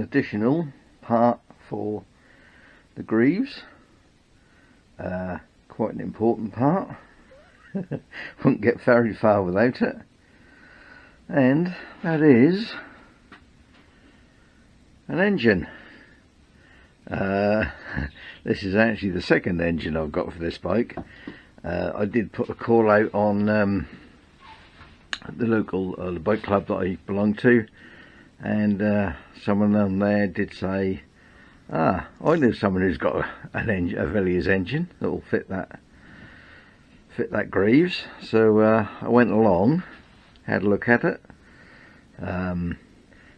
additional part for the Greeves. Quite an important part. Wouldn't get very far without it. And that is an engine. This is actually the second engine I've got for this bike. I did put a call out on the local the bike club that I belong to, and someone on there did say, I know someone who's got a Villiers engine that will fit that Greeves. So I went along, had a look at it, and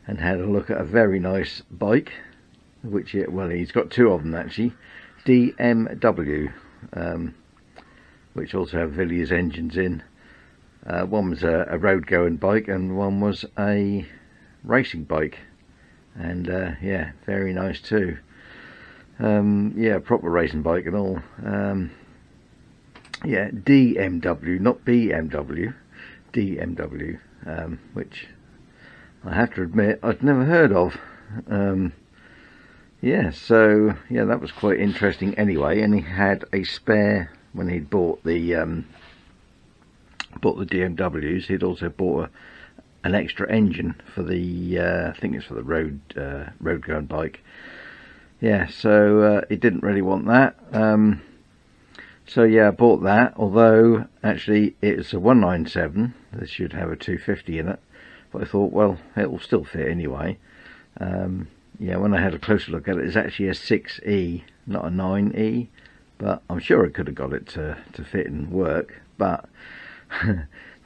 had a look at a very nice bike, which he's got two of them actually, DMW, which also have Villiers engines in. One was a road going bike and one was a racing bike, and yeah, very nice too. Yeah, proper racing bike and all. Yeah, DMW, not BMW, DMW, which I have to admit I'd never heard of. Yeah, so yeah, that was quite interesting anyway. And he had a spare when he'd bought the DMWs. He'd also bought an extra engine for the I think it's for the road going bike. Yeah, so he didn't really want that. So yeah, I bought that. Although actually it's a 197. This should have a 250 in it, but I thought, well, it will still fit anyway. Yeah, when I had a closer look at it, it's actually a 6E, not a 9E. But I'm sure I could have got it to fit and work. But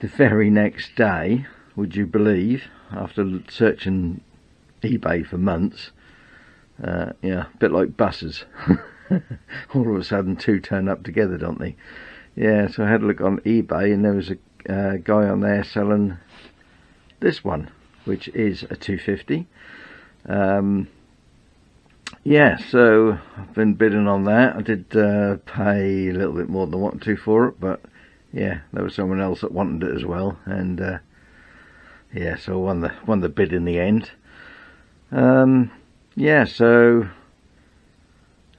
the very next day, would you believe, after searching eBay for months, yeah, a bit like buses, all of a sudden two turn up together, don't they? Yeah, so I had a look on eBay, and there was a guy on there selling this one, which is a 250. Yeah, so I've been bidding on that. I did pay a little bit more than I wanted to for it, but yeah, there was someone else that wanted it as well, and yeah, so I won the bid in the end. Yeah, so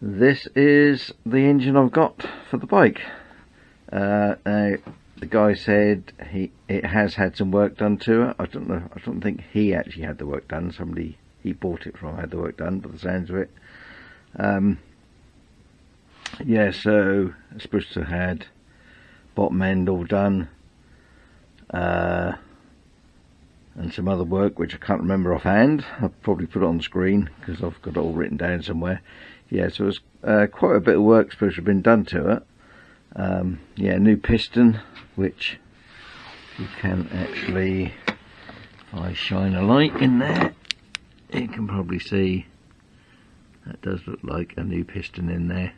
this is the engine I've got for the bike. Now, the guy said it has had some work done to it. I don't think he actually had the work done. Somebody he bought it from had the work done, by the sounds of it. Yeah, so it's supposed to have had bottom end all done, and some other work which I can't remember offhand. I'll probably put it on the screen because I've got it all written down somewhere. Yeah, so it's quite a bit of work supposed to have been done to it. Yeah, new piston, which you can actually, if I shine a light in there, you can probably see that does look like a new piston in there.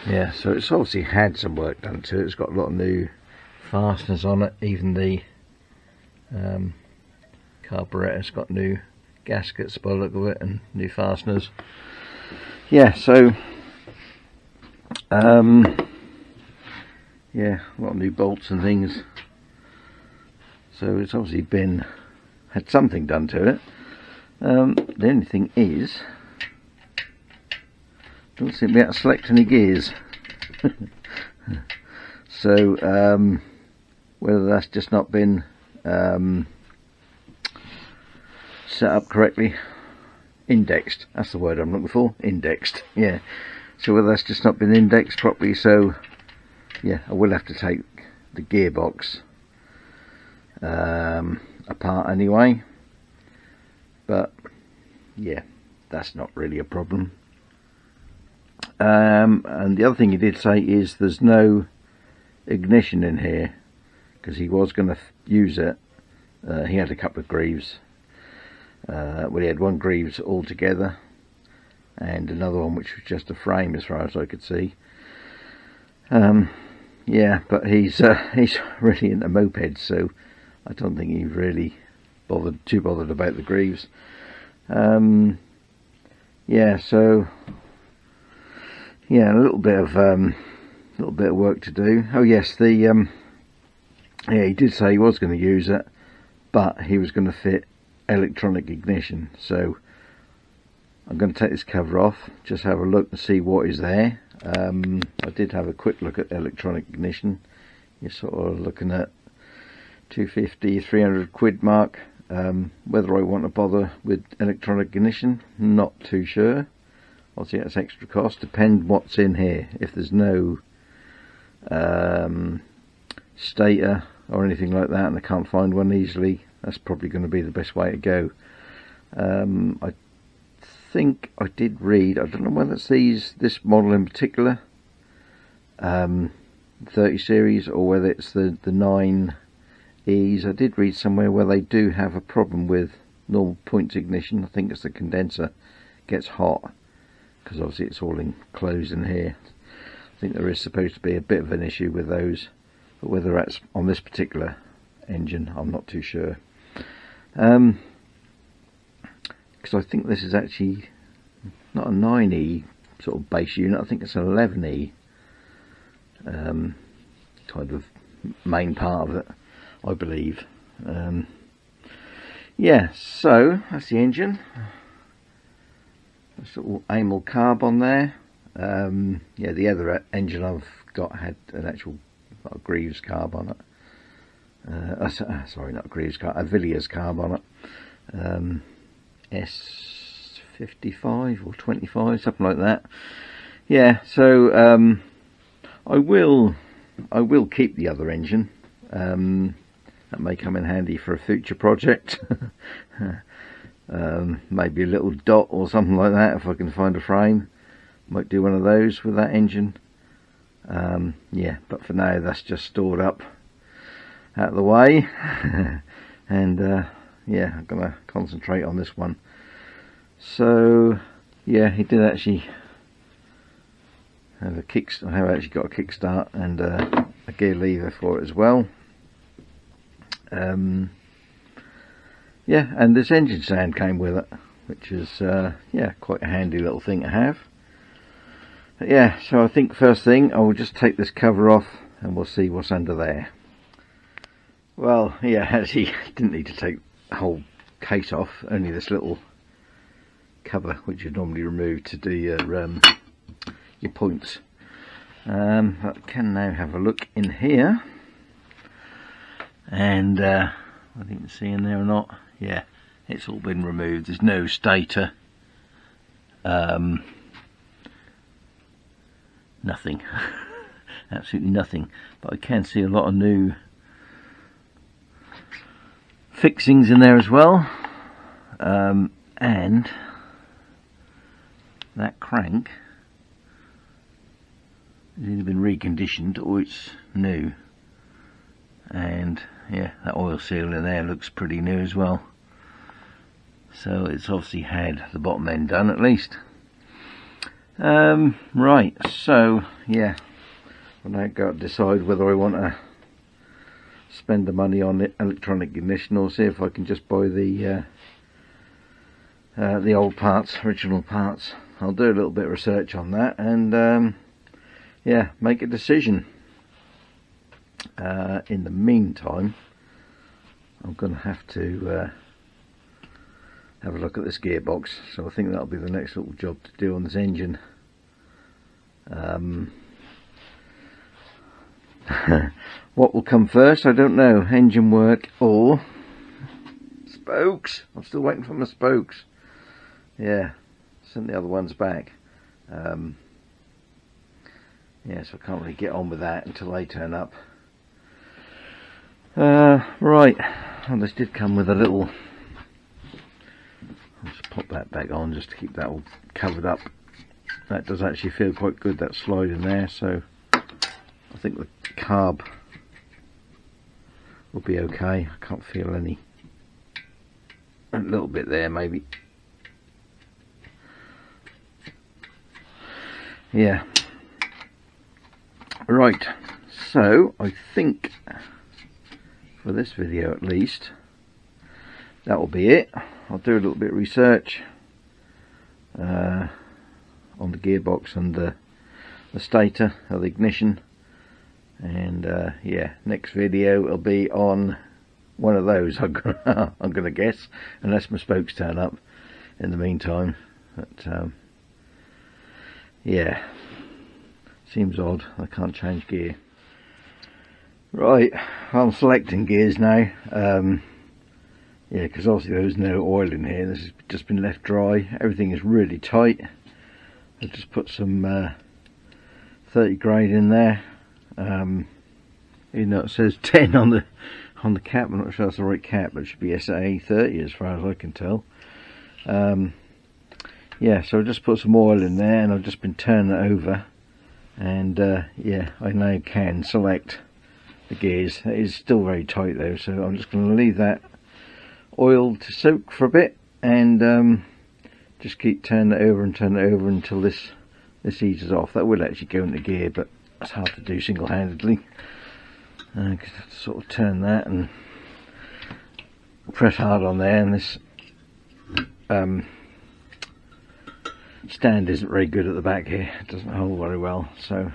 Yeah, so it's obviously had some work done to it. It's got a lot of new fasteners on it. Even the carburettor's got new gaskets by the look of it, and new fasteners. Yeah, so yeah, a lot of new bolts and things. So it's obviously had something done to it. The only thing is, don't seem to be able to select any gears. So whether that's just not been set up correctly, indexed, that's the word I'm looking for, indexed, yeah. So whether that's just not been indexed properly, so yeah, I will have to take the gearbox apart anyway, but yeah, that's not really a problem. And the other thing he did say is there's no ignition in here, because he was going to use it. He had a couple of Greeves. Well, he had one Greeves altogether, and another one which was just a frame as far as I could see. Yeah, but he's really into mopeds, so I don't think he's really too bothered about the Greeves. Yeah, so yeah, a little bit of work to do. Oh yes, yeah, he did say he was going to use it, but he was going to fit electronic ignition. So I'm going to take this cover off, just have a look and see what is there. I did have a quick look at electronic ignition. You're sort of looking at 250, 300 quid mark. Whether I want to bother with electronic ignition, not too sure. Obviously that's extra cost, depend what's in here. If there's no stator or anything like that and I can't find one easily, that's probably going to be the best way to go. I think I did read, I don't know whether it's this model in particular, 30 series, or whether it's the 9Es. I did read somewhere where they do have a problem with normal points ignition. I think it's the condenser gets hot, because obviously it's all enclosed in here. I think there is supposed to be a bit of an issue with those, but whether that's on this particular engine, I'm not too sure. Because I think this is actually not a 9E sort of base unit, I think it's an 11E kind of main part of it, I believe. Yeah, so that's the engine. This little amyl carb on there. Yeah, the other engine I've got had an actual Greeves carb on it. Sorry, not Greeves carb, a Villiers carb on it. S55 or 25, something like that. Yeah, so I will keep the other engine. That may come in handy for a future project. Maybe a little dot or something like that if I can find a frame. Might do one of those with that engine. Yeah, but for now that's just stored up out of the way. And yeah, I'm gonna concentrate on this one. So yeah, he did actually have a I have actually got a kickstart and a gear lever for it as well. Yeah, and this engine stand came with it, which is yeah, quite a handy little thing to have. But yeah, so I think first thing I will just take this cover off and we'll see what's under there. Well, yeah, actually didn't need to take the whole case off, only this little cover which you normally remove to do your points. I can now have a look in here, and I think you can see in there or not. Yeah, it's all been removed. There's no stator, nothing, absolutely nothing. But I can see a lot of new fixings in there as well, and that crank has either been reconditioned or it's new. And yeah, that oil seal in there looks pretty new as well. So it's obviously had the bottom end done at least. Right, so yeah, I've now got to decide whether I want to spend the money on the electronic ignition or see if I can just buy the old parts, original parts. I'll do a little bit of research on that and yeah, make a decision. In the meantime, I'm going to have to have a look at this gearbox, so I think that'll be the next little job to do on this engine. What will come first, I don't know. Engine work or spokes. I'm still waiting for my spokes. Yeah, send the other ones back. Yeah, so I can't really get on with that until they turn up. Right, well, this did come with a little, I'll just pop that back on just to keep that all covered up. That does actually feel quite good, that slide in there, so I think the carb will be okay. I can't feel any, a little bit there maybe. Yeah. Right, so I think for this video at least that will be it. I'll do a little bit of research on the gearbox and the stator of the ignition, and yeah, next video will be on one of those, I'm gonna guess, unless my spokes turn up in the meantime. But yeah, seems odd. I can't change gear. Right, I'm selecting gears now. Yeah, because obviously there's no oil in here. This has just been left dry. Everything is really tight. I've just put some 30 grade in there. Even though it says 10 on the cap, I'm not sure that's the right cap, but it should be SA 30 as far as I can tell. Yeah, so I've just put some oil in there, and I've just been turning it over, and yeah, I now can select the gears. It is still very tight though, so I'm just going to leave that oil to soak for a bit, and just keep turning it over and turning it over until this eases off. That will actually go into gear, but it's hard to do single-handedly. Because I have to sort of turn that and press hard on there, and this stand isn't very good at the back here. It doesn't hold very well, so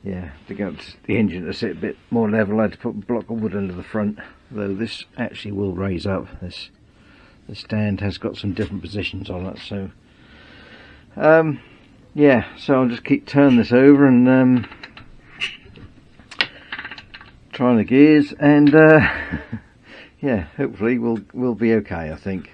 yeah, to get the engine to sit a bit more level, I had to put a block of wood under the front, though this actually will raise up. The stand has got some different positions on it, so yeah, so I'll just keep turning this over and trying the gears, and yeah, hopefully we'll be okay, I think.